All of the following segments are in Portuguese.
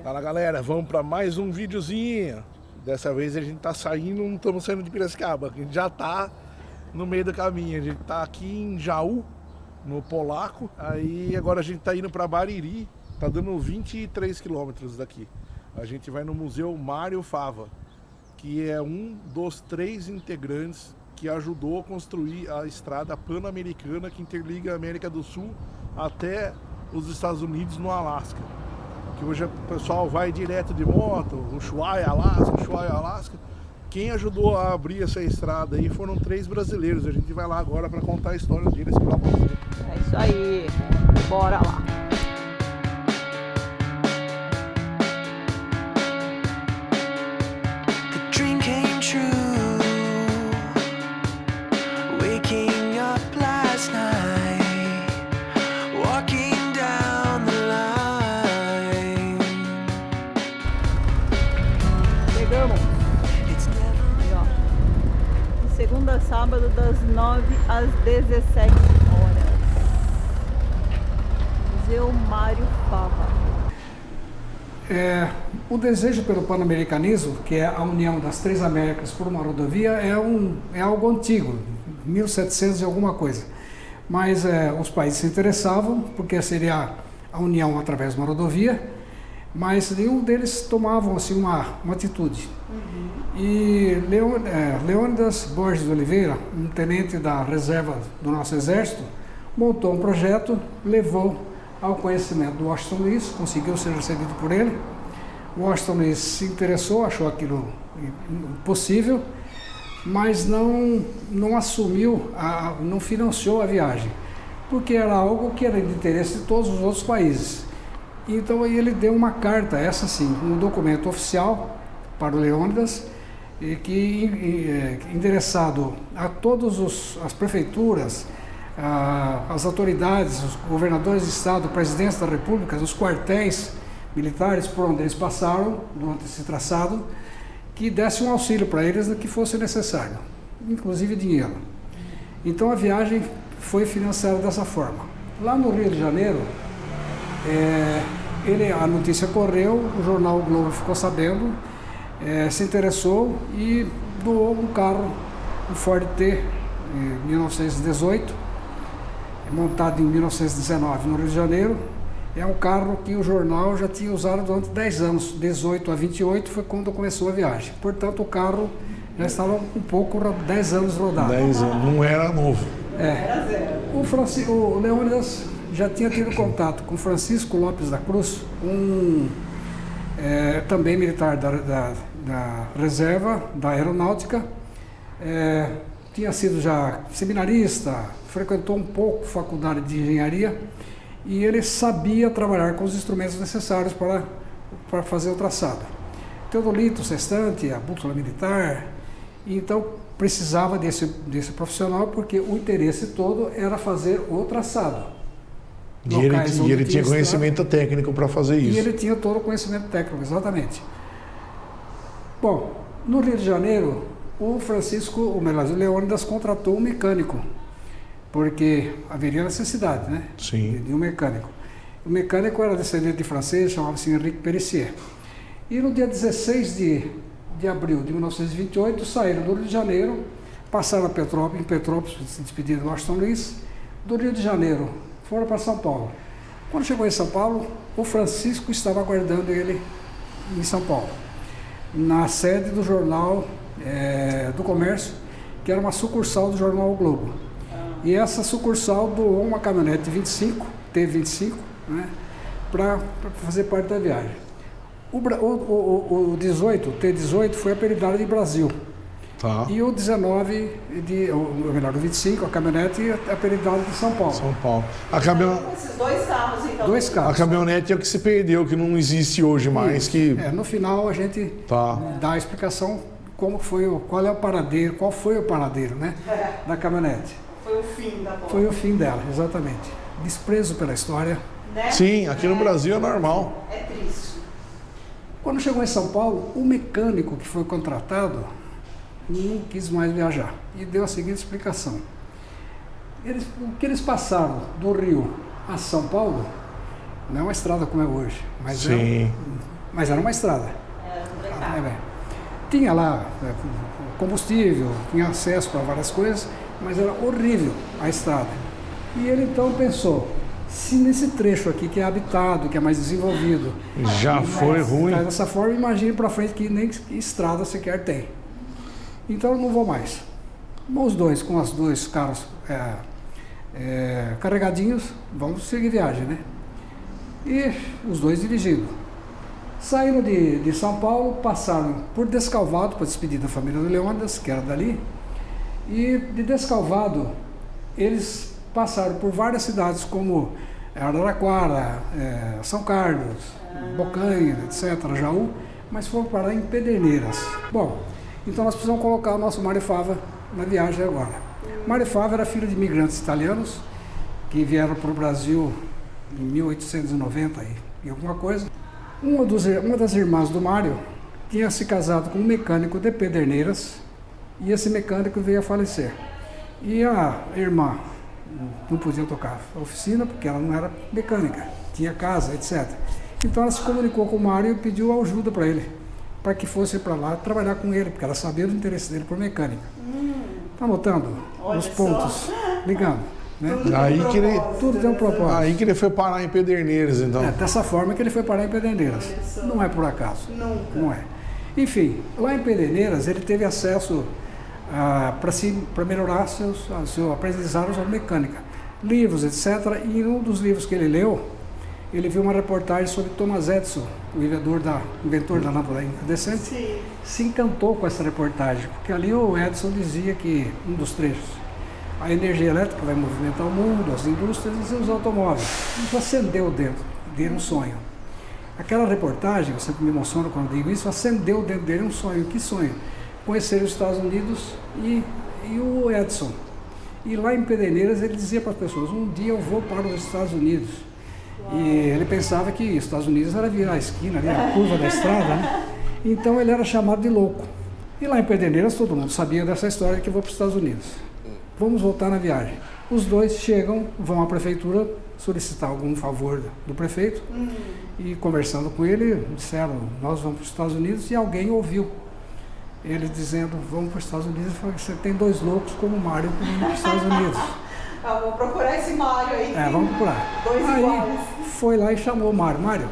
Fala galera, vamos para mais um videozinho. Dessa vez a gente tá saindo, não estamos saindo de Piracicaba, a gente já tá no meio do caminho. A gente tá aqui em Jaú, no Polaco. Aí agora a gente tá indo para Bariri, tá dando 23 quilômetros daqui. A gente vai no Museu Mário Fava, que é um dos 3 integrantes que ajudou a construir a estrada pan-americana que interliga a América do Sul até os Estados Unidos no Alasca. Que hoje o pessoal vai direto de moto, Ushuaia, Alasca. Quem ajudou a abrir essa estrada aí foram 3 brasileiros. A gente vai lá agora para contar a história deles para você. É isso aí, bora lá. Segunda a sábado, das 9 às 17 horas. Museu Mário Fava. O desejo pelo pan-americanismo, que é a união das 3 Américas por uma rodovia, é algo antigo, 1700 e alguma coisa. Mas os países se interessavam, porque seria a união através de uma rodovia, mas nenhum deles tomavam assim, uma atitude. E Leônidas Borges de Oliveira, um tenente da reserva do nosso exército, montou um projeto, levou ao conhecimento do Washington Luiz, conseguiu ser recebido por ele. O Washington Luiz se interessou, achou aquilo possível, mas não assumiu, não financiou a viagem, porque era algo que era de interesse de todos os outros países. Então ele deu uma carta, essa sim, um documento oficial para o Leônidas, endereçado a todas as prefeituras, as autoridades, os governadores de estado, presidentes da república, os quartéis militares por onde eles passaram durante esse traçado, que desse um auxílio para eles no que fosse necessário, inclusive dinheiro. Então a viagem foi financiada dessa forma. Lá no Rio de Janeiro, a notícia correu, o jornal O Globo ficou sabendo, se interessou e doou um carro, um Ford T, 1918, montado em 1919 no Rio de Janeiro. É um carro que o jornal já tinha usado durante 10 anos, 18 a 28 foi quando começou a viagem. Portanto, o carro já estava um pouco, 10 anos rodado. 10 anos, não era novo. O Leônidas já tinha tido contato com Francisco Lopes da Cruz, também militar da reserva, da aeronáutica, tinha sido já seminarista, frequentou um pouco faculdade de engenharia e ele sabia trabalhar com os instrumentos necessários para fazer o traçado. Teodolito, sextante, a bússola militar, e então precisava desse profissional porque o interesse todo era fazer o traçado. E ele tinha conhecimento técnico para fazer isso. E ele tinha todo o conhecimento técnico, exatamente. Bom, no Rio de Janeiro, o Leônidas contratou um mecânico, porque haveria necessidade, né? Sim. De um mecânico. O mecânico era descendente de francês, chamava-se Henrique Périssier. E no dia 16 de abril de 1928, saíram do Rio de Janeiro, passaram em Petrópolis, se despediram do Washington Luiz, do Rio de Janeiro, foram para São Paulo. Quando chegou em São Paulo, o Francisco estava aguardando ele em São Paulo, na sede do Jornal do Comércio, que era uma sucursal do jornal O Globo. E essa sucursal doou uma caminhonete T25, né, para fazer parte da viagem. O T18 foi apelidado de Brasil. Tá. E o 19, o 25, a caminhonete, é apelidado de São Paulo. São Paulo. Esses 2 carros, então. 2 carros. A caminhonete é o que se perdeu, que não existe hoje mais. No final a gente dá a explicação qual foi o paradeiro, né, da caminhonete. Foi o fim da volta. Foi o fim dela, exatamente. Desprezo pela história. Né? Sim, aqui no Brasil é normal. É triste. Quando chegou em São Paulo, o mecânico que foi contratado não quis mais viajar e deu a seguinte explicação. O que eles passaram do Rio a São Paulo, não é uma estrada como é hoje, mas mas era uma estrada. Tinha lá combustível, tinha acesso para várias coisas, mas era horrível a estrada. E ele então pensou, se nesse trecho aqui que é habitado, que é mais desenvolvido, já foi ruim. Dessa forma, imagine para frente que nem estrada sequer tem. Então eu não vou mais. Os dois, com os dois carros carregadinhos, vamos seguir viagem, né? E os dois dirigindo. Saíram de São Paulo, passaram por Descalvado para despedir da família do Leônidas, que era dali. E de Descalvado, eles passaram por várias cidades como Araraquara, São Carlos, Bocaina, etc., Jaú, mas foram parar em Pederneiras. Bom, então nós precisamos colocar o nosso Mário Fava na viagem agora. Mário Fava era filho de imigrantes italianos que vieram para o Brasil em 1890 e alguma coisa. Uma das irmãs do Mário tinha se casado com um mecânico de Pederneiras e esse mecânico veio a falecer. E a irmã não podia tocar a oficina porque ela não era mecânica, tinha casa, etc. Então ela se comunicou com o Mário e pediu ajuda para ele, para que fosse para lá trabalhar com ele, porque ela sabia do interesse dele por mecânica. Está anotando os pontos, ligando. Né? Tudo tem um propósito. Aí que ele foi parar em Pederneiras, então. Dessa forma que ele foi parar em Pederneiras. Não é por acaso. Nunca. Não é. Enfim, lá em Pederneiras ele teve acesso para melhorar seu aprendizado sobre mecânica. Livros, etc. E em um dos livros que ele leu, ele viu uma reportagem sobre Thomas Edison, o inventor da lâmpada incandescente. Sim. Se encantou com essa reportagem, porque ali o Edison dizia que, um dos trechos, a energia elétrica vai movimentar o mundo, as indústrias e os automóveis. Isso acendeu dentro dele um sonho. Aquela reportagem, eu sempre me emociono quando digo isso, acendeu dentro dele um sonho. Que sonho? Conhecer os Estados Unidos e o Edison. E lá em Pederneiras ele dizia para as pessoas, um dia eu vou para os Estados Unidos. E ele pensava que os Estados Unidos era virar a esquina, ali, a curva da estrada, né? Então ele era chamado de louco. E lá em Pederneiras todo mundo sabia dessa história de que eu vou para os Estados Unidos. Vamos voltar na viagem. Os dois chegam, vão à prefeitura solicitar algum favor do prefeito e conversando com ele, disseram, nós vamos para os Estados Unidos, e alguém ouviu ele dizendo, vamos para os Estados Unidos, e falou, você tem dois loucos como o Mário indo para os Estados Unidos. Vou procurar esse Mário aí. Vamos procurar. Dois iguais. Foi lá e chamou o Mário. Mário,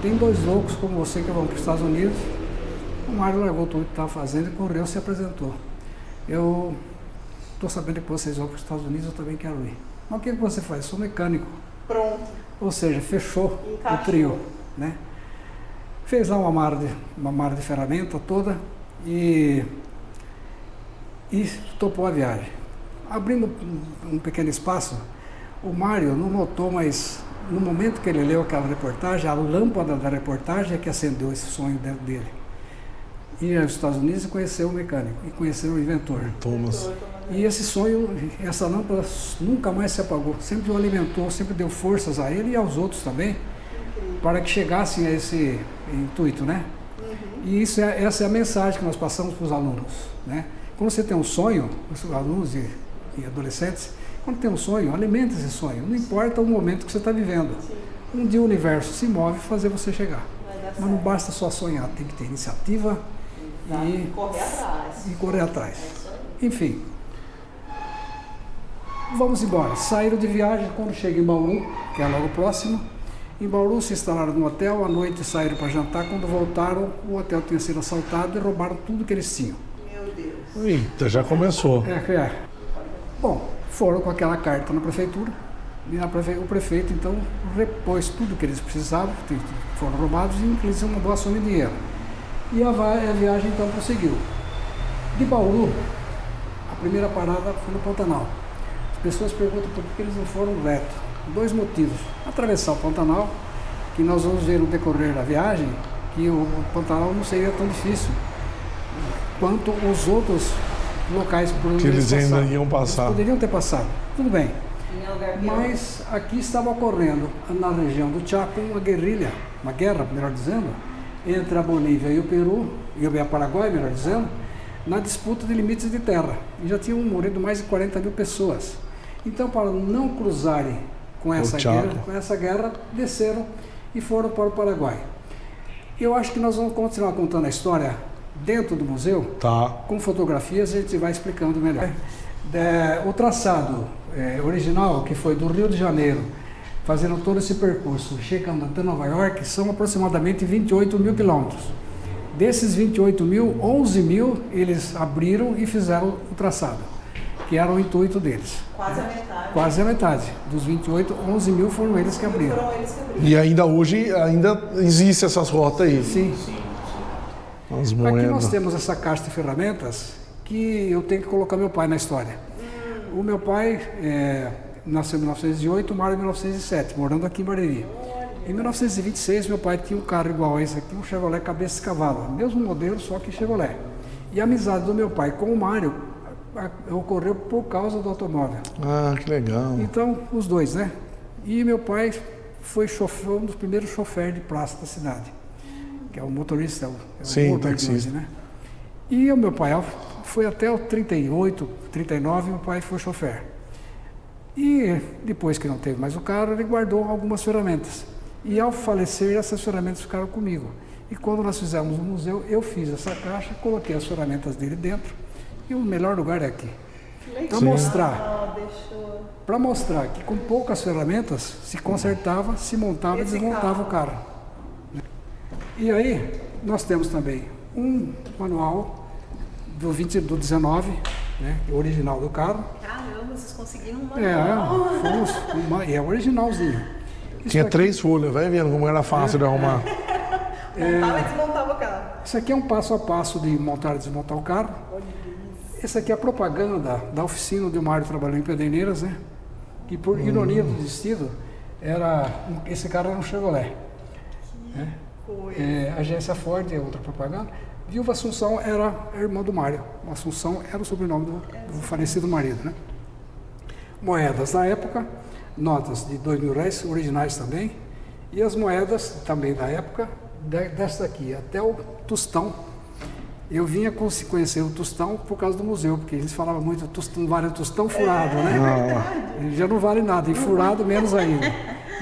tem dois loucos como você que vão para os Estados Unidos. O Mário largou tudo que estava fazendo e correu, se apresentou. Eu estou sabendo que vocês vão para os Estados Unidos, eu também quero ir. Mas o que você faz? Eu sou mecânico. Pronto. Ou seja, fechou o trio, né? Fez lá uma mara de ferramenta toda e topou a viagem. Abrindo um pequeno espaço, o Mário não notou, mas no momento que ele leu aquela reportagem, a lâmpada da reportagem é que acendeu esse sonho dentro dele. Ir aos Estados Unidos e conhecer o mecânico, e conhecer o inventor. Thomas. E esse sonho, essa lâmpada nunca mais se apagou, sempre o alimentou, sempre deu forças a ele e aos outros também, para que chegassem a esse intuito, né? E essa é a mensagem que nós passamos para os alunos, né? Quando você tem um sonho, os alunos e adolescentes, quando tem um sonho, alimente esse sonho, não importa o momento que você está vivendo. Um dia o universo se move para fazer você chegar. Mas não basta só sonhar, tem que ter iniciativa e correr atrás. Enfim, vamos embora. Saíram de viagem, quando chega em Bauru, que é logo próximo, em Bauru se instalaram no hotel, à noite saíram para jantar, quando voltaram o hotel tinha sido assaltado e roubaram tudo que eles tinham. Meu Deus. Eita, já começou. Bom, foram com aquela carta na prefeitura, e o prefeito então repôs tudo que eles precisavam, foram roubados e inclusive uma boa soma de dinheiro. E a viagem então prosseguiu. De Bauru, a primeira parada foi no Pantanal. As pessoas perguntam por que eles não foram reto. Dois motivos. Atravessar o Pantanal, que nós vamos ver no decorrer da viagem, que o Pantanal não seria tão difícil quanto os outros locais por onde eles ainda iam passar. Eles poderiam ter passado, tudo bem. Mas aqui estava ocorrendo, na região do Chaco, uma guerra, melhor dizendo, entre a Bolívia e o Peru, e o Paraguai, melhor dizendo, na disputa de limites de terra. E já tinham morrido mais de 40 mil pessoas. Então, para não cruzarem com essa guerra, desceram e foram para o Paraguai. Eu acho que nós vamos continuar contando a história dentro do museu, Tá. com fotografias, a gente vai explicando melhor. O traçado original, que foi do Rio de Janeiro, fazendo todo esse percurso, chegando até Nova York, são aproximadamente 28 mil quilômetros. Desses 28 mil, 11 mil eles abriram e fizeram o traçado, que era o intuito deles. Quase a metade. Quase a metade. Dos 28, 11 mil foram eles que abriram. Foram eles que abriram. E ainda hoje, ainda existe essas rotas aí. Sim. As Aqui moedas. nós temos essa caixa de ferramentas que eu tenho que colocar meu pai na história. O meu pai nasceu em 1908, o Mário em 1907, morando aqui em Bariri. Em 1926, meu pai tinha um carro igual a esse aqui, um Chevrolet cabeça de cavalo, mesmo modelo, só que Chevrolet. E a amizade do meu pai com o Mário ocorreu por causa do automóvel. Ah, que legal. Então, os dois, né? E meu pai foi um dos primeiros choferes de praça da cidade, que é o motorista, Sim, o Uber de taxista. hoje, né? E o meu pai foi até o 38, 39, meu pai foi chofer. E depois que não teve mais o carro, ele guardou algumas ferramentas. E ao falecer, essas ferramentas ficaram comigo. E quando nós fizemos o museu, eu fiz essa caixa, coloquei as ferramentas dele dentro, e o melhor lugar é aqui. Para mostrar que com poucas ferramentas se consertava, se montava e desmontava o carro. E aí, nós temos também um manual do 19, né, original do carro. Caramba, vocês conseguiram um manual. É originalzinho. Isso Tinha aqui, 3 folhas, vai vendo como era fácil de arrumar. Montava e desmontava o carro. Isso aqui é um passo a passo de montar e desmontar o carro. Esse aqui é a propaganda da oficina onde o Mário trabalhou em Pederneiras, né? Que por ironia do destino, esse carro era um Chevrolet. Né? A agência Ford é outra propaganda. Viúva Assunção era a irmã do Mário. Assunção era o sobrenome do falecido marido, né? Moedas da época, notas de R$2.000, originais também. E as moedas também da época, dessa aqui até o tostão. Eu vinha conhecer o tostão por causa do museu, porque eles falavam muito, tostão, vale tostão furado, né? Já não vale nada, e furado menos ainda.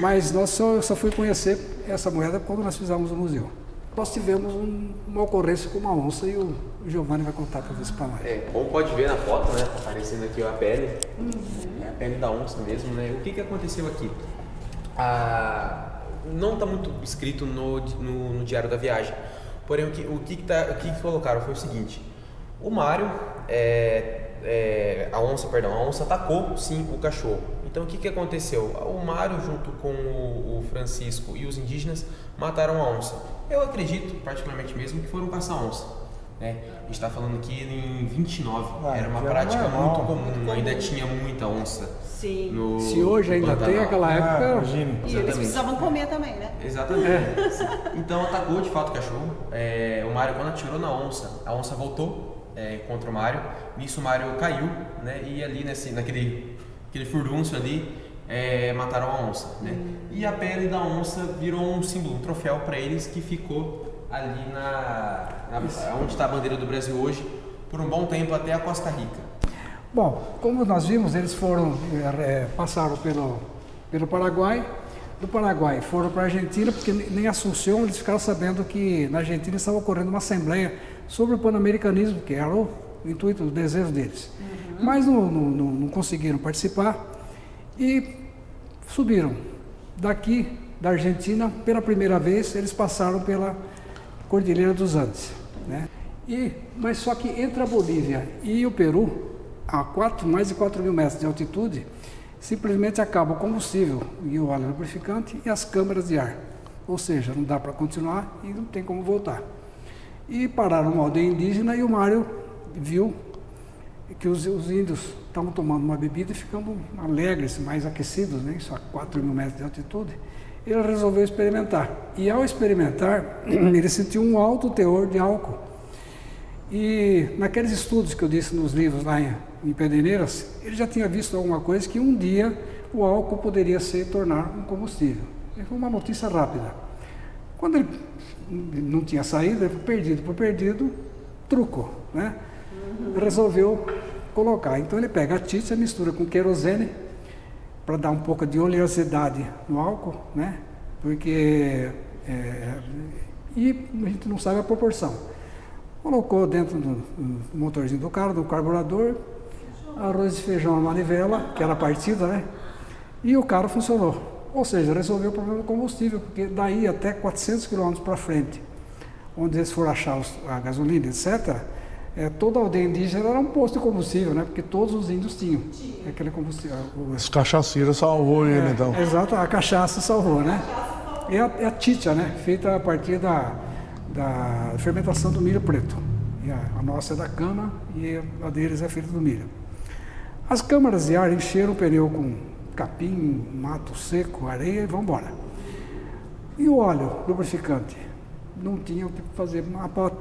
Mas nós só fui conhecer essa moeda quando nós fizemos o museu. Nós tivemos uma ocorrência com uma onça e o Giovanni vai contar para você para nós. Como pode ver na foto, né? Aparecendo aqui a pele, é a pele da onça mesmo, né? O que aconteceu aqui? Não está muito escrito no diário da viagem. Porém, o que colocaram foi o seguinte: o Mário, a onça atacou sim o cachorro. Então o que aconteceu? O Mário junto com o Francisco e os indígenas mataram a onça. Eu acredito, particularmente mesmo, que foram caçar onça. Né? A gente está falando aqui em 29, era uma prática muito comum, ainda tinha muita onça. Sim. Se hoje ainda tem, aquela época... Imagina. E eles precisavam comer também, né? Exatamente. Então atacou de fato o cachorro. O Mário, quando atirou na onça, a onça voltou contra o Mário. Nisso o Mário caiu, né? E ali naquele furdúncio ali, mataram a onça, né? E a pele da onça virou um símbolo, um troféu para eles que ficou ali onde está a bandeira do Brasil hoje, por um bom tempo até a Costa Rica. Bom, como nós vimos, eles passaram pelo Paraguai, do Paraguai foram para a Argentina, porque nem Assunção eles ficaram sabendo que na Argentina estava ocorrendo uma assembleia sobre o pan-americanismo, que era o intuito, o desejo deles. Mas não conseguiram participar e subiram. Daqui, da Argentina, pela primeira vez, eles passaram pela Cordilheira dos Andes. Né? Mas só que entre a Bolívia e o Peru, a mais de 4.000 metros de altitude, simplesmente acaba o combustível e o óleo lubrificante e as câmeras de ar. Ou seja, não dá para continuar e não tem como voltar. E pararam numa aldeia indígena e o Mário viu que os índios estavam tomando uma bebida e ficando alegres, mais aquecidos, né? Isso a 4.000 metros de altitude. Ele resolveu experimentar. E ao experimentar, ele sentiu um alto teor de álcool. E naqueles estudos que eu disse nos livros lá em Pederneiras, ele já tinha visto alguma coisa que um dia o álcool poderia se tornar um combustível. E foi uma notícia rápida. Quando ele não tinha saído, ele foi perdido por perdido, truco, né? Resolveu colocar. Então ele pega a títia, mistura com querosene para dar um pouco de oleosidade no álcool, né? Porque e a gente não sabe a proporção. Colocou dentro do motorzinho do carro, do carburador, arroz e feijão na manivela, que era partida, né? E o carro funcionou. Ou seja, resolveu o problema do combustível, porque daí até 400 km para frente, onde eles foram achar a gasolina, etc., toda a aldeia indígena era um posto de combustível, né? Porque todos os índios tinham aquele combustível. Os cachaceiros salvou ele, então. Exato, a cachaça salvou, né? É a chicha, né? Feita a partir da fermentação do milho preto. E a nossa é da cana e a deles é feita do milho. As câmaras de ar encheram o pneu com capim, mato seco, areia e vamos embora. E o óleo lubrificante? Não tinha o que fazer.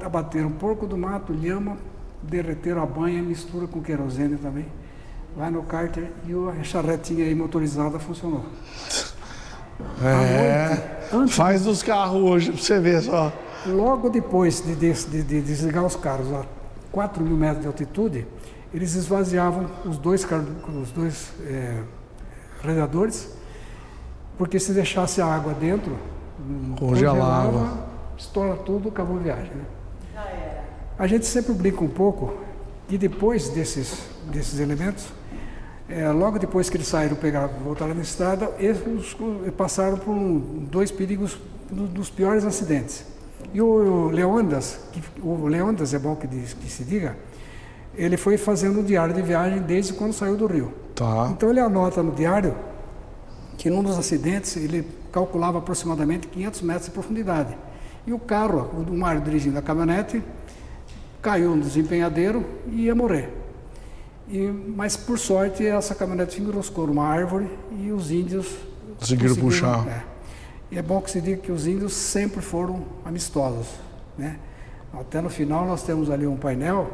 Abateram porco do mato, lhama, derreteram a banha, mistura com querosene também. Vai no cárter e a charretinha aí motorizada funcionou. Faz dos carros hoje pra você ver só. Logo depois de desligar os carros a 4 mil metros de altitude, eles esvaziavam os dois radiadores, porque se deixasse a água dentro, congelava, estoura tudo, acabou a viagem. Né? Já era. A gente sempre brinca um pouco que depois desses elementos, logo depois que eles saíram, voltaram na estrada, eles passaram por dois perigos dos piores acidentes. E o Leônidas é bom que se diga, ele foi fazendo um diário de viagem desde quando saiu do Rio. Tá. Então ele anota no diário que num dos acidentes ele calculava aproximadamente 500 metros de profundidade. E o carro, o Mário dirigindo a caminhonete, caiu no desempenhadeiro e ia morrer. Mas por sorte essa caminhonete enroscou numa árvore e os índios conseguiram puxar. E é bom que se diga que os índios sempre foram amistosos, né? Até no final nós temos ali um painel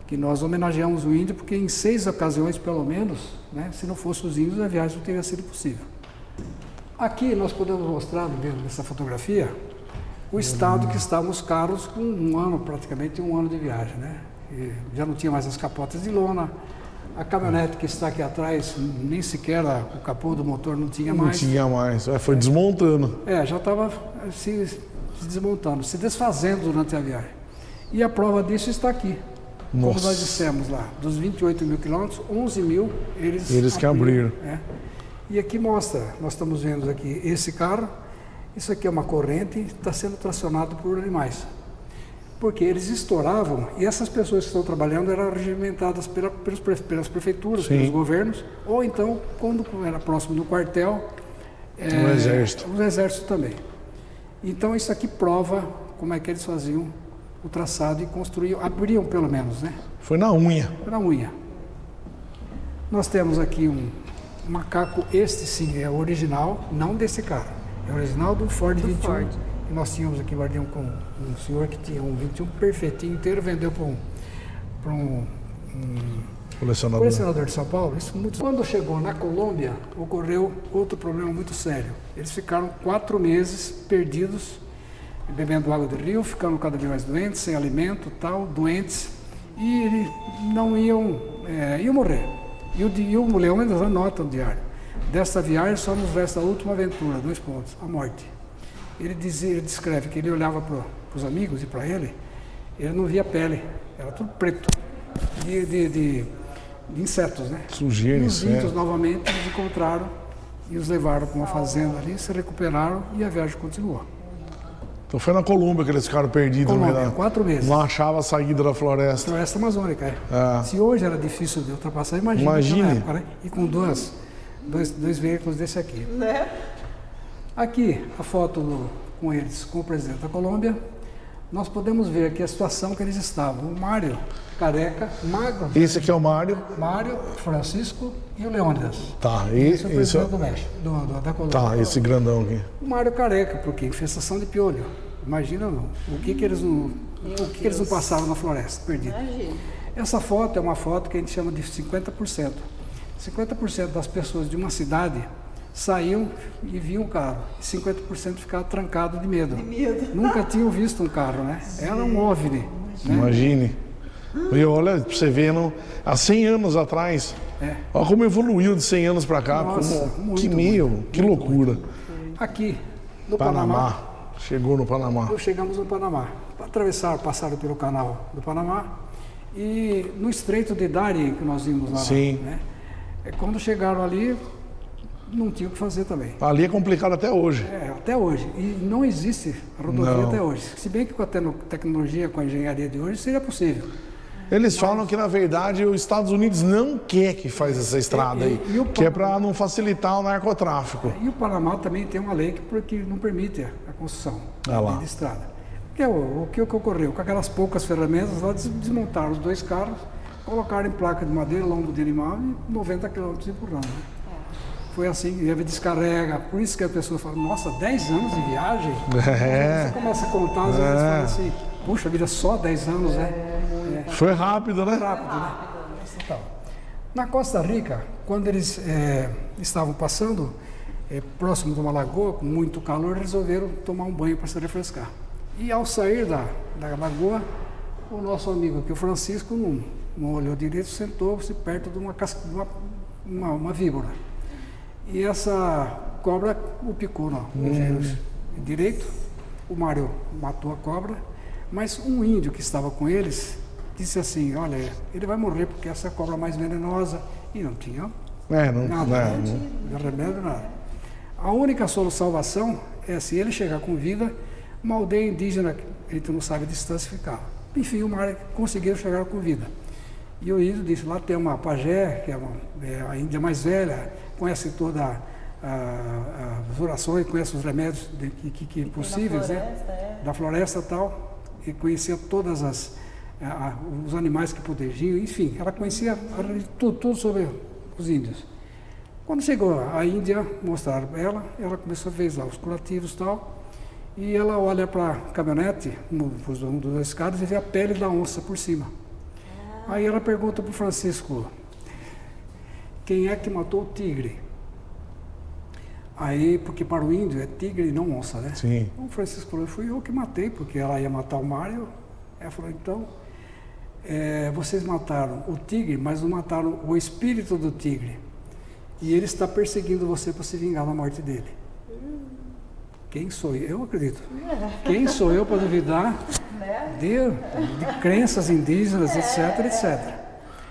que nós homenageamos o índio, porque em 6 ocasiões pelo menos, né, se não fosse os índios, a viagem não teria sido possível. Aqui nós podemos mostrar, dentro dessa fotografia, o estado que estavam os carros com praticamente um ano de viagem, né? E já não tinha mais as capotas de lona, a caminhonete que está aqui atrás, nem sequer o capô do motor não tinha mais. Não tinha mais, foi desmontando. Já estava se desmontando, se desfazendo durante a viagem. E a prova disso está aqui. Como nós dissemos lá, dos 28 mil quilômetros, 11 mil eles que abriram. E aqui mostra, nós estamos vendo aqui esse carro, isso aqui é uma corrente, está sendo tracionado por animais. Porque eles estouravam e essas pessoas que estão trabalhando eram regimentadas pelas prefeituras, pelos governos, ou então, quando era próximo do quartel, o exército. Os exércitos também. Então isso aqui prova como é que eles faziam o traçado e construíam, abriam pelo menos, né? Foi na unha. Foi na unha. Nós temos aqui um macaco, este sim é o original, não desse carro, é o original do Ford 21. Ford. Que nós tínhamos aqui guardamos com um senhor que tinha um 21 perfeitinho inteiro, vendeu para um colecionador de São Paulo. Quando chegou na Colômbia, ocorreu outro problema muito sério. Eles ficaram 4 meses perdidos, bebendo água do rio, ficando cada vez mais doentes, sem alimento, doentes, e não iam morrer. E o Leônidas anota no diário: desta viagem só nos resta a última aventura, 2 pontos, a morte. Ele descreve que ele olhava para os amigos e para ele não via pele, era tudo preto, de insetos, né? Sujeira, e os índios novamente os encontraram e os levaram para uma fazenda ali, se recuperaram e a viagem continuou. Então foi na Colômbia que eles ficaram perdidos. Colômbia, 4 meses. Não achava a saída da floresta. Floresta amazônica, Se hoje era difícil de ultrapassar, imagine. Época, né? E com dois veículos desse aqui. Né? Aqui, a foto com eles, com o presidente da Colômbia, nós podemos ver aqui a situação que eles estavam. O Mário, careca, magro. Esse aqui é o Mário. Mário, Francisco e o Leônidas. Tá, esse é o presidente do México, da Colômbia. Tá, esse grandão aqui. O Mário careca, porque infestação de piolho. Imagina o que eles não passaram na floresta, perdido. Imagina. Essa foto é uma foto que a gente chama de 50%. 50% das pessoas de uma cidade saíam e viam o carro. E 50% ficavam trancados de medo. Nunca tinham visto um carro, né? Era um OVNI. Né? Imagine. E olha, você vendo, há 100 anos atrás, olha como evoluiu de 100 anos para cá. Nossa, que loucura. Aqui, no Panamá, Chegou no Panamá. Chegamos no Panamá. Passaram pelo canal do Panamá e no Estreito de Darien, que nós vimos lá. Sim. Né? Quando chegaram ali, não tinha o que fazer também. Ali é complicado até hoje. Até hoje. E não existe rodovia Não. até hoje. Se bem que com a tecnologia, com a engenharia de hoje, seria possível. Eles falam que, na verdade, os Estados Unidos não quer que faz essa estrada aí, que é para não facilitar o narcotráfico. E o Panamá também tem uma lei que não permite a construção de estrada. O que ocorreu? Com aquelas poucas ferramentas, lá desmontaram os 2 carros, colocaram em placa de madeira, lombo de animal e 90 km empurrando. Foi assim, e aí descarrega. Por isso que a pessoa fala, nossa, 10 anos de viagem? Você começa a contar, às vezes fala assim, puxa vida, só 10 anos, né? Foi rápido, né? Rápido, né? Então, na Costa Rica, quando eles estavam passando próximo de uma lagoa, com muito calor, resolveram tomar um banho para se refrescar. E ao sair da lagoa, o nosso amigo aqui, o Francisco, não olhou direito, sentou-se perto de uma víbora. E essa cobra o picou no gênero direito. O Mário matou a cobra, mas um índio que estava com eles disse assim, olha, ele vai morrer porque essa é a cobra mais venenosa. E não tinha nada, não remédio, nada. A única salvação é se ele chegar com vida, uma aldeia indígena, a gente não sabe a distância ficava. Enfim, o Mário conseguiu chegar com vida. E o índio disse, lá tem uma pajé, que é a índia mais velha, conhece todas as orações, conhece os remédios que possíveis, da floresta e tal, e conhecia todas os animais que protegiam, enfim, ela conhecia tudo sobre os índios. Quando chegou a Índia, mostraram para ela começou a ver lá os curativos e tal, e ela olha para a caminhonete, um dos 2 caras, e vê a pele da onça por cima. Aí ela pergunta para o Francisco, quem é que matou o tigre? Aí, porque para o índio é tigre e não onça, né? Sim. Então o Francisco falou, fui eu que matei, porque ela ia matar o Mário. Ela falou, então, vocês mataram o tigre, mas não mataram o espírito do tigre. E ele está perseguindo você para se vingar da morte dele. Quem sou eu? Eu acredito. Quem sou eu para duvidar de crenças indígenas, etc, etc.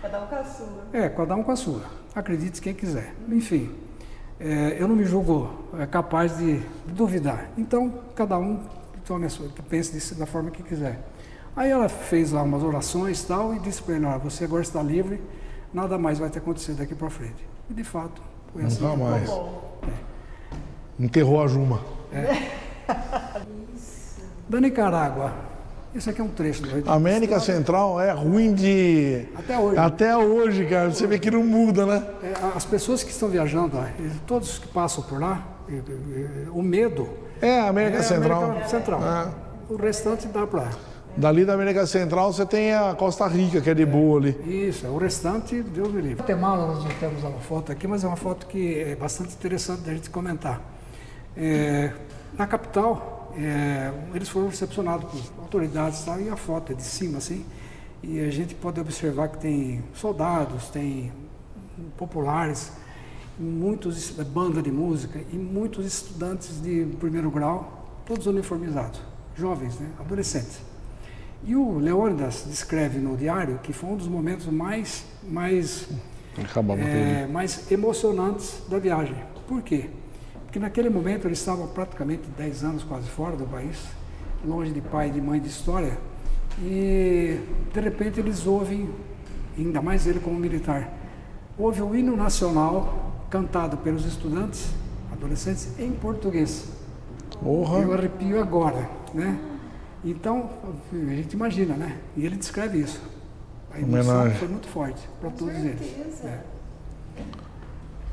Cada um com a sua. Cada um com a sua. Acredite quem quiser. Enfim, eu não me julgo capaz de duvidar. Então, cada um tome a sua, pense da forma que quiser. Aí ela fez lá umas orações e tal, e disse para ele, você agora está livre, nada mais vai ter acontecido daqui para frente. E de fato, foi assim. Nunca mais. Enterrou a Juma. Da Nicarágua, esse aqui é um trecho do América Central é ruim de... Até hoje, cara. Você vê que não muda, né? As pessoas que estão viajando, todos que passam por lá, o medo... a América Central. América Central. O restante dá para... Dali da América Central você tem a Costa Rica, que é de boa ali. Isso, o restante, Deus me livre. Guatemala, nós não temos uma foto aqui, mas é uma foto que é bastante interessante da gente comentar. Na capital, eles foram recepcionados por autoridades e tal, e a foto é de cima, assim, e a gente pode observar que tem soldados, tem populares, muitos bandas de música e muitos estudantes de primeiro grau, todos uniformizados, jovens, né, adolescentes. E o Leônidas descreve no diário que foi um dos momentos mais emocionantes da viagem. Por quê? Porque naquele momento eles estavam praticamente 10 anos quase fora do país, longe de pai e de mãe de história, e de repente eles ouvem, ainda mais ele como militar, houve o hino nacional cantado pelos estudantes, adolescentes, em português. Eu arrepio agora, né? Então, a gente imagina, né? E ele descreve isso. A emoção foi muito forte para todos eles.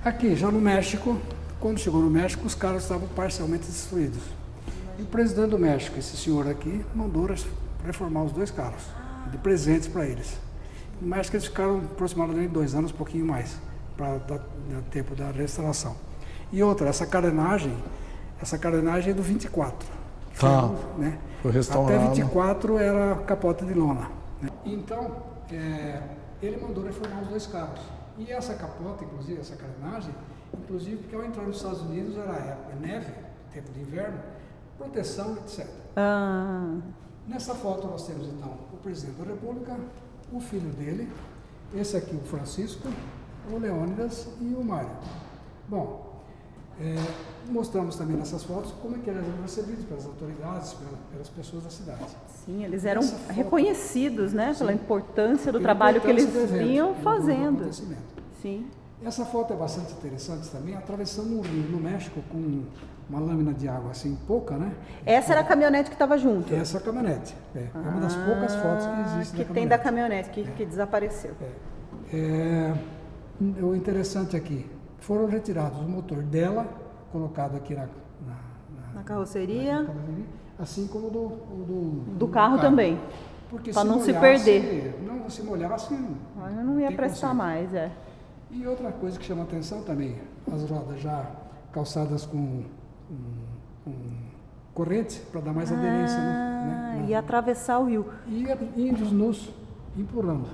Aqui, já no México, quando chegou no México, os carros estavam parcialmente destruídos. E o presidente do México, esse senhor aqui, mandou reformar os 2 carros, de presentes para eles. No México eles ficaram aproximadamente 2 anos, um pouquinho mais, para dar tempo da restauração. E outra, essa carenagem é do 24. Tá. Né? Foi restaurado. Até 24 era capota de lona. Né? Então, ele mandou reformar os 2 carros. E essa capota, inclusive, essa carenagem, inclusive porque ao entrar nos Estados Unidos era neve, tempo de inverno, proteção, etc. Nessa foto nós temos então o presidente da República, o filho dele, esse aqui o Francisco, o Leônidas e o Mário. Bom, mostramos também nessas fotos como é que eles eram recebidos pelas autoridades, pelas pessoas da cidade. Sim, eles eram reconhecidos, né, pela importância do trabalho que eles vinham fazendo. Sim. Essa foto é bastante interessante também, atravessando um rio no México com uma lâmina de água assim, pouca, né? Essa era a caminhonete que estava junto? Essa caminhonete, é uma das poucas fotos que existe que tem da caminhonete, que desapareceu. O interessante aqui, foram retirados o motor dela, colocado aqui na carroceria, assim como do carro também, para não se perder. Não, se molhasse, não ia prestar mais, E outra coisa que chama atenção também, as rodas já calçadas com corrente para dar mais aderência, né? E atravessar o rio. E índios nus empurrando.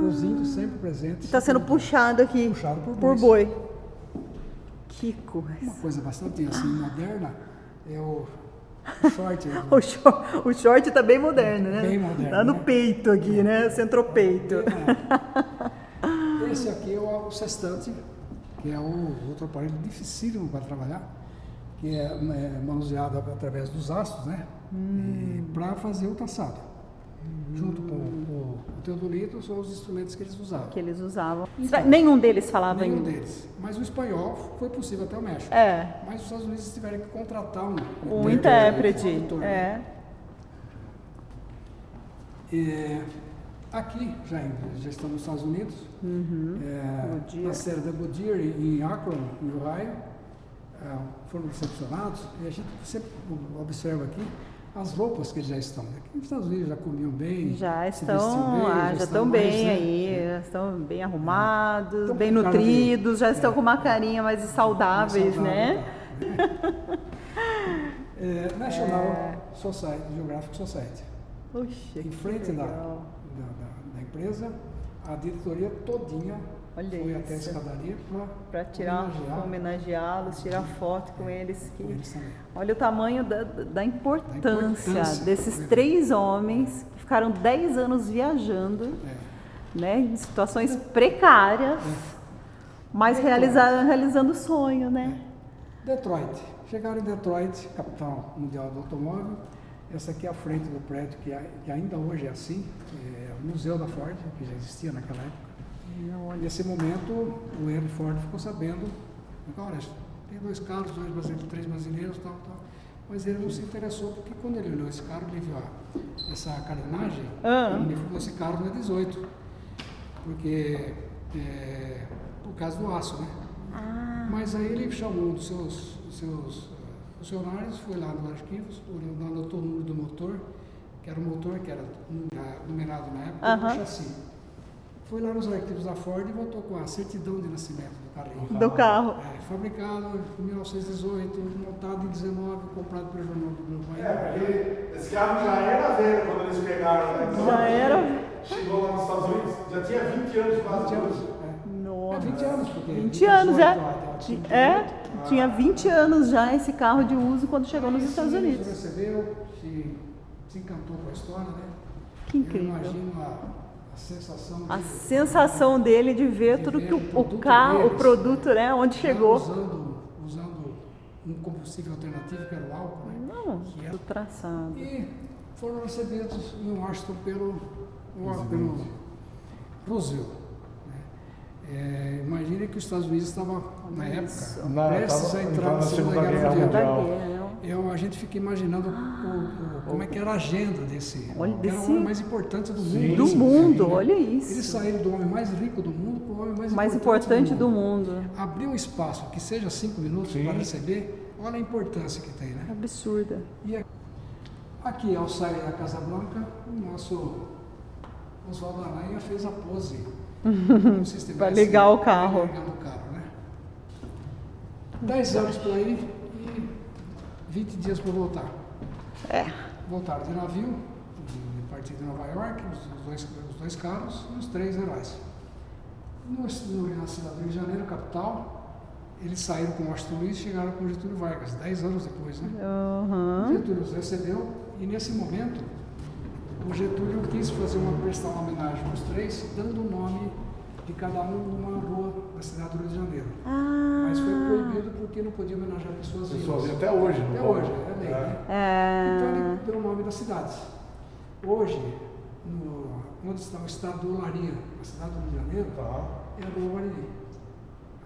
Os índios sempre presentes. Está sendo puxado aqui por boi. Que coisa. Uma coisa bastante assim moderna é o short. O short está bem moderno, né? Bem moderno. Tá no peito aqui, né? Centropeito. Esse aqui é o sextante, que é o outro aparelho dificílimo para trabalhar, que é manuseado através dos astros, né? Para fazer o traçado. Junto com o teodolito, são os instrumentos que eles usavam. Então, nenhum deles falava Nenhum deles. Mas o espanhol foi possível até o México. Mas os Estados Unidos tiveram que contratar um intérprete. Aqui, já estamos nos Estados Unidos, na série da Goodyear, em Akron, em Ohio, foram recepcionados, e a gente sempre observa aqui as roupas que eles já estão. Aqui nos Estados Unidos já comiam bem, já estão bem aí, já estão bem arrumados, bem nutridos, já estão com uma carinha mais saudáveis, né? National Geographic Society. Puxa, em frente da empresa, a diretoria todinha foi até a escadaria para homenageá-los, tirar foto com eles. Olha o tamanho da importância desses 3 homens que ficaram 10 anos viajando, né, em situações precárias, mas realizando o sonho, né? Detroit. Chegaram em Detroit, capital mundial do automóvel. Essa aqui é a frente do prédio, que ainda hoje é assim, é o Museu da Ford, que já existia naquela época. Nesse momento, o Henry Ford ficou sabendo, olha, tem 2 carros, 3 brasileiros, tal. Mas ele não se interessou, porque quando ele olhou esse carro, ele viu essa carenagem, ele falou, esse carro não é 18, porque por causa do aço, né? Mas aí ele chamou um dos seus funcionários, foi lá nos arquivos, anotou o número do motor, que era numerado na época, do chassi. Foi lá nos arquivos da Ford e voltou com a certidão de nascimento do carrinho. Do carro. Fabricado em 1918, montado em 19, comprado pelo jornal do Grupo Bahia. Porque esse carro já era velho quando eles pegaram, né? Então, já era. Chegou lá nos Estados Unidos, já tinha 20 anos quase. 20 anos. Nossa. 20 anos, porque 20 anos, tinha 20 anos já esse carro de uso quando chegou nos Estados Unidos. Recebeu, se encantou com a história, né? Que incrível. Eu imagino a sensação dele de ver tudo que o carro, deles, o produto, né, onde chegou. Usando um combustível alternativo, que era o álcool, né? Não, do traçado. E foram recebidos em Washington pelo Roosevelt. Imagine que os Estados Unidos estavam, na época, prestes a entrar na Segunda Guerra Mundial. A gente fica imaginando como é que era a agenda desse. Era o homem mais importante do mundo. Do mundo, olha isso. Eles saíram do homem mais rico do mundo para o homem mais importante do mundo. Abrir um espaço que seja 5 minutos para receber, olha a importância que tem, né? Absurda. E aqui, ao sair da Casa Branca, o nosso Oswaldo Aranha fez a pose. Para ligar o carro. Ligando o carro, né? 10 anos para ir e 20 dias para voltar. Voltaram de navio, a partir de Nova York, os dois carros e os 3 heróis. Na cidade do Rio de Janeiro, capital, Eles saíram com Washington Luiz e chegaram com Getúlio Vargas, 10 anos depois, né? Getúlio os recebeu e nesse momento o Getúlio quis prestar uma homenagem aos três, dando o nome de cada um numa rua da cidade do Rio de Janeiro. Mas foi proibido porque não podia homenagear pessoas vivas. Até hoje, não Até pode. hoje, é lei, né? Então ele deu o nome das cidades. Hoje, onde está o estado do Olaria, a cidade do Rio de Janeiro, é a Rua Bariri.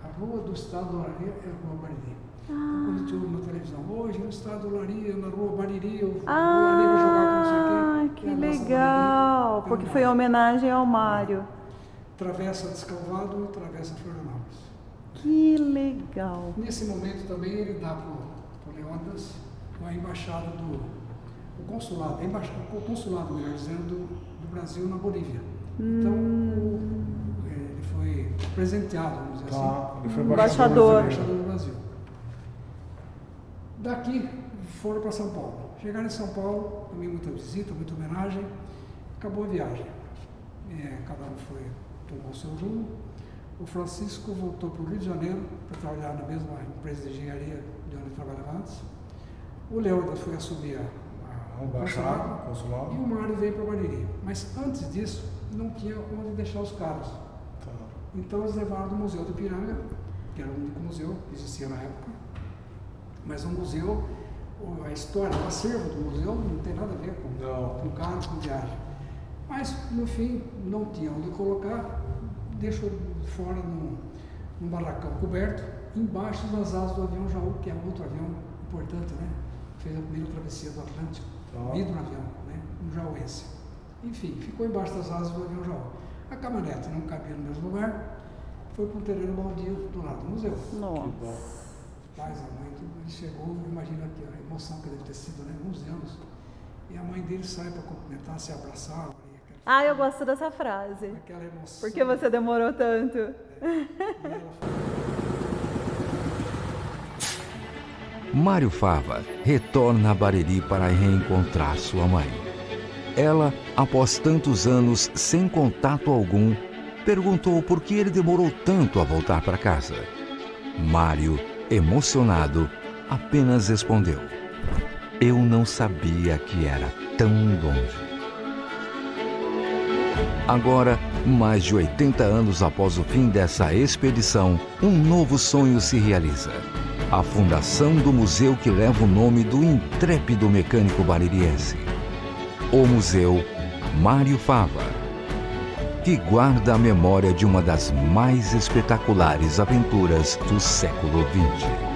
A rua do estado do Olaria é a Rua Bariri. Então, quando a gente ouve na televisão, hoje no estado do Olaria, na Rua Bariri, o Olaria vai jogar com não sei o quê. Que legal! Bariri, porque foi em homenagem ao Mário. Travessa Descalvado e Travessa Florianópolis. Que legal! Nesse momento também ele dá para o Leônidas a embaixada o consulado, melhor dizendo, do Brasil na Bolívia. Então, ele foi presenteado, vamos dizer assim. Ele foi embaixador do Brasil. Daqui foram para São Paulo. Chegaram em São Paulo, também muita visita, muita homenagem. Acabou a viagem. Cada um tomou o seu rumo. O Francisco voltou para o Rio de Janeiro para trabalhar na mesma empresa de engenharia de onde ele trabalhava antes. O Leônidas foi assumir o consulado e o Mário veio para Bariri. Mas antes disso, não tinha onde deixar os carros. Então eles levaram do Museu do Ipiranga, que era o único museu que existia na época. Mas o museu, a história, o acervo do museu não tem nada a ver com carro, com viagem. Mas, no fim, não tinha onde colocar, deixou fora num barracão coberto, embaixo das asas do avião Jaú, que é outro avião importante, né? Fez a primeira travessia do Atlântico, hidroavião, né? Um jauense. Enfim, ficou embaixo das asas do avião Jaú. A caminhonete não cabia no mesmo lugar, foi para um terreno baldio do lado do museu. Nossa! Pais, a mãe, ele chegou, imagina aqui a emoção que deve ter sido, né? 11 anos. E a mãe dele sai para cumprimentar, se abraçar. Eu gosto dessa frase. Aquela emoção. Por que você demorou tanto? Mário Fava retorna a Bariri para reencontrar sua mãe. Ela, após tantos anos sem contato algum, perguntou por que ele demorou tanto a voltar para casa. Mário, emocionado, apenas respondeu: "Eu não sabia que era tão longe." Agora, mais de 80 anos após o fim dessa expedição, um novo sonho se realiza. A fundação do museu que leva o nome do intrépido mecânico baririense. O Museu Mário Fava, que guarda a memória de uma das mais espetaculares aventuras do século XX.